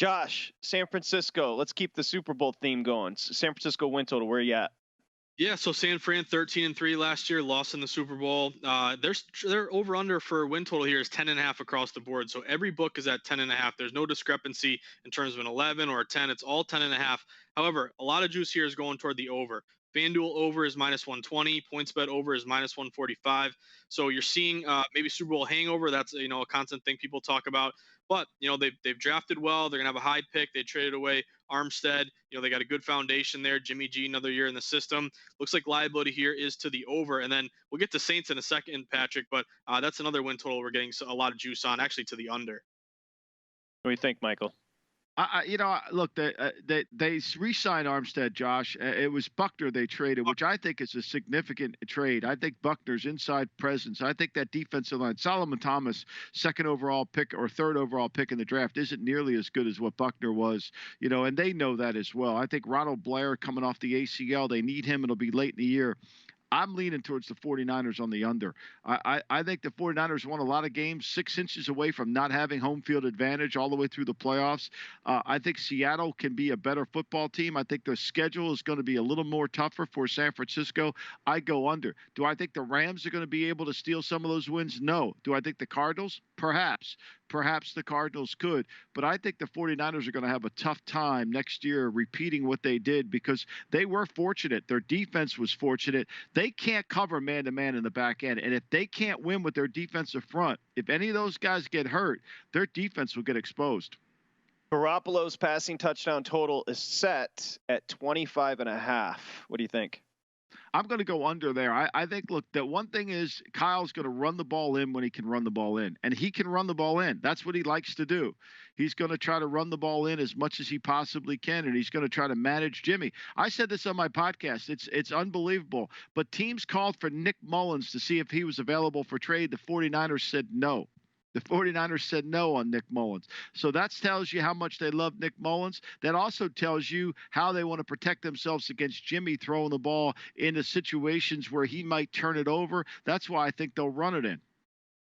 Josh, San Francisco. Let's keep the Super Bowl theme going. San Francisco win total. Where you at? Yeah, so San Fran 13-3 last year, lost in the Super Bowl. Their over under for win total here is 10.5 across the board. So every book is at 10.5. There's no discrepancy in terms of an 11 or a 10. It's all 10.5. However, a lot of juice here is going toward the over. FanDuel over is -120. PointsBet over is -145. So you're seeing maybe Super Bowl hangover. That's a constant thing people talk about. But they've drafted well. They're gonna have a high pick. They traded away Armstead. They got a good foundation there. Jimmy G, another year in the system. Looks like liability here is to the over. And then we'll get to Saints in a second, Patrick. But that's another win total we're getting a lot of juice on, actually to the under. What do you think, Michael? Look, they re-signed Armstead, Josh. It was Buckner they traded, which I think is a significant trade. I think Buckner's inside presence. I think that defensive line, Solomon Thomas, second overall pick or third overall pick in the draft, isn't nearly as good as what Buckner was, and they know that as well. I think Ronald Blair coming off the ACL, they need him. It'll be late in the year. I'm leaning towards the 49ers on the under. I think the 49ers won a lot of games 6 inches away from not having home field advantage all the way through the playoffs. I think Seattle can be a better football team. I think their schedule is going to be a little more tougher for San Francisco. I go under. Do I think the Rams are going to be able to steal some of those wins? No. Do I think the Cardinals? Perhaps. Perhaps the Cardinals could. But I think the 49ers are going to have a tough time next year repeating what they did because they were fortunate. Their defense was fortunate. They can't cover man-to-man in the back end. And if they can't win with their defensive front, if any of those guys get hurt, their defense will get exposed. Garoppolo's passing touchdown total is set at 25.5. What do you think? I'm going to go under there. I think, look, the one thing is Kyle's going to run the ball in when he can run the ball in. And he can run the ball in. That's what he likes to do. He's going to try to run the ball in as much as he possibly can, and he's going to try to manage Jimmy. I said this on my podcast. It's unbelievable. But teams called for Nick Mullins to see if he was available for trade. The 49ers said no. The 49ers said no on Nick Mullins. So that tells you how much they love Nick Mullins. That also tells you how they want to protect themselves against Jimmy throwing the ball into situations where he might turn it over. That's why I think they'll run it in.